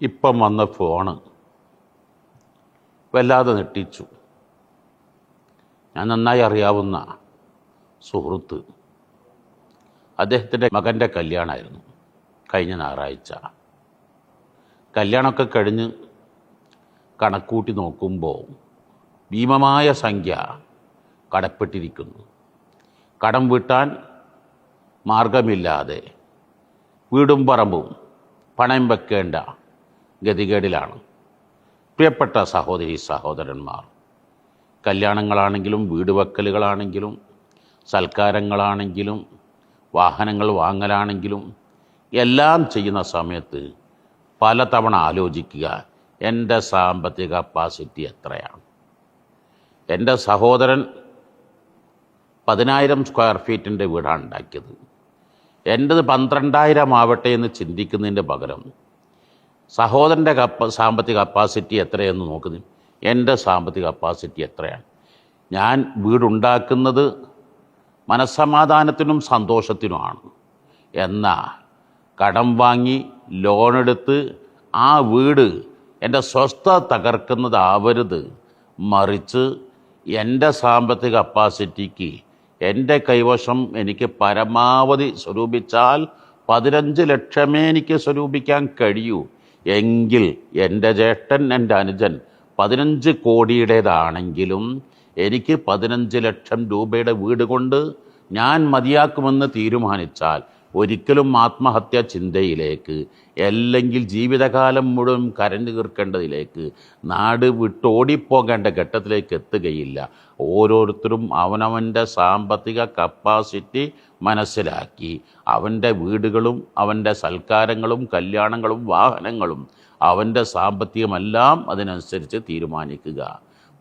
ഇപ്പം വന്ന ഫോണ് വല്ലാതെ നെട്ടിച്ചു. ഞാൻ നന്നായി അറിയാവുന്ന സുഹൃത്ത്, അദ്ദേഹത്തിൻ്റെ മകൻ്റെ കല്യാണമായിരുന്നു കഴിഞ്ഞ ഞായറാഴ്ച. കല്യാണമൊക്കെ കഴിഞ്ഞ് കണക്കൂട്ടി നോക്കുമ്പോൾ ഭീമമായ സംഖ്യ കടപ്പെട്ടിരിക്കുന്നു. കടം വീട്ടാൻ മാർഗമില്ലാതെ വീടും പറമ്പും പണയം വെക്കേണ്ട ഗതികേടിലാണ് പ്രിയപ്പെട്ട സഹോദരി സഹോദരന്മാർ. കല്യാണങ്ങളാണെങ്കിലും വീട് വെക്കലുകളാണെങ്കിലും സൽക്കാരങ്ങളാണെങ്കിലും വാഹനങ്ങൾ വാങ്ങലാണെങ്കിലും എല്ലാം ചെയ്യുന്ന സമയത്ത് പലതവണ ആലോചിക്കുക, എൻ്റെ സാമ്പത്തിക കപ്പാസിറ്റി എത്രയാണ്. എൻ്റെ സഹോദരൻ 10,000 സ്ക്വയർ ഫീറ്റിൻ്റെ വീടാണ് ഉണ്ടാക്കിയത്. എൻ്റെത് 12,000 ആവട്ടെ എന്ന് ചിന്തിക്കുന്നതിൻ്റെ പകരം സഹോദരൻ്റെ സാമ്പത്തിക കപ്പാസിറ്റി എത്രയെന്ന് നോക്കുന്നത്, എൻ്റെ സാമ്പത്തിക കപ്പാസിറ്റി എത്രയാണ്. ഞാൻ വീടുണ്ടാക്കുന്നത് മനസ്സമാധാനത്തിനും സന്തോഷത്തിനുമാണ്. എന്നാൽ കടം വാങ്ങി ലോണെടുത്ത് ആ വീട് എൻ്റെ സ്വസ്ഥത തകർക്കുന്നതാവരുത്. മറിച്ച് എൻ്റെ സാമ്പത്തിക കപ്പാസിറ്റിക്ക് എൻ്റെ കൈവശം എനിക്ക് പരമാവധി സ്വരൂപിച്ചാൽ 15 ലക്ഷമേ എനിക്ക് സ്വരൂപിക്കാൻ കഴിയൂ. എങ്കിൽ എൻ്റെ ജ്യേഷ്ഠൻ, എൻ്റെ അനുജൻ 15 കോടിയുടേതാണെങ്കിലും എനിക്ക് 15 ലക്ഷം രൂപയുടെ വീട് കൊണ്ട് ഞാൻ മതിയാക്കുമെന്ന് തീരുമാനിച്ചാൽ ഒരിക്കലും ആത്മഹത്യാ ചിന്തയിലേക്ക്, അല്ലെങ്കിൽ ജീവിതകാലം മുഴുവൻ കരഞ്ഞു തീർക്കേണ്ടതിലേക്ക്, നാട് വിട്ടോടിപ്പോകേണ്ട ഘട്ടത്തിലേക്ക് എത്തുകയില്ല. ഓരോരുത്തരും അവനവൻ്റെ സാമ്പത്തിക കപ്പാസിറ്റി മനസ്സിലാക്കി അവൻ്റെ വീടുകളും അവൻ്റെ സൽക്കാരങ്ങളും കല്യാണങ്ങളും വാഹനങ്ങളും അവൻ്റെ സാമ്പത്തികമെല്ലാം അതിനനുസരിച്ച് തീരുമാനിക്കുക.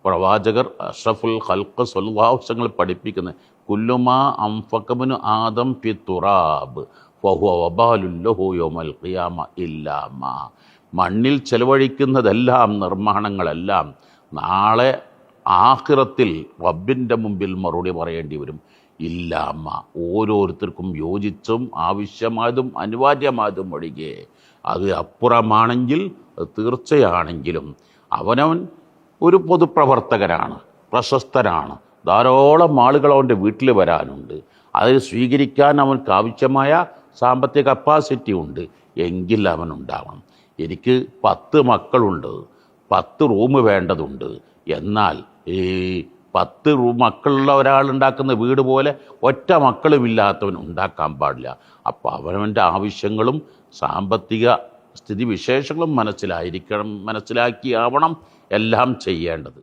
പ്രവാചകർ അഷ്റഫുൽ ഖൽഖ് സ്വല്ലല്ലാഹു അലൈഹി വസല്ലം പഠിപ്പിക്കുന്ന കുല്ലുമാ അൻഫഖബ്നു ആദം ഫി തുറാബ് ഫഹുവ വബാലുൻ ലഹു യൗമൽ ഖിയാമ ഇല്ലാ മാ. മണ്ണിൽ ചെലവഴിക്കുന്നതെല്ലാം, നിർമ്മാണങ്ങളെല്ലാം നാളെ ആഖിറത്തിൽ റബ്ബിൻ്റെ മുമ്പിൽ മറുപടി പറയേണ്ടി വരും. ഇല്ലാമ്മ, ഓരോരുത്തർക്കും യോജിച്ചും ആവശ്യമായതും അനിവാര്യമായതും ഒഴികെ. അത് അപ്പുറമാണെങ്കിൽ, തീർച്ചയാണെങ്കിലും അവനവൻ ഒരു പൊതുപ്രവർത്തകനാണ്, പ്രശസ്തനാണ്, ധാരാളം ആളുകൾ അവൻ്റെ വീട്ടിൽ വരാനുണ്ട്. അതിൽ സ്വീകരിക്കാൻ അവർക്ക് ആവശ്യമായ സാമ്പത്തിക കപ്പാസിറ്റി ഉണ്ട്. എങ്കിൽ അവനുണ്ടാവണം. എനിക്ക് 10 മക്കളുണ്ട്, 10 റൂം വേണ്ടതുണ്ട്. എന്നാൽ ഈ 10 മക്കളുള്ള ഒരാളുണ്ടാക്കുന്ന വീട് പോലെ ഒറ്റ മക്കളുമില്ലാത്തവൻ ഉണ്ടാക്കാൻ പാടില്ല. അപ്പോൾ അവനവൻ്റെ ആവശ്യങ്ങളും സാമ്പത്തിക സ്ഥിതിവിശേഷങ്ങളും മനസ്സിലാക്കിയാവണം എല്ലാം ചെയ്യേണ്ടത്.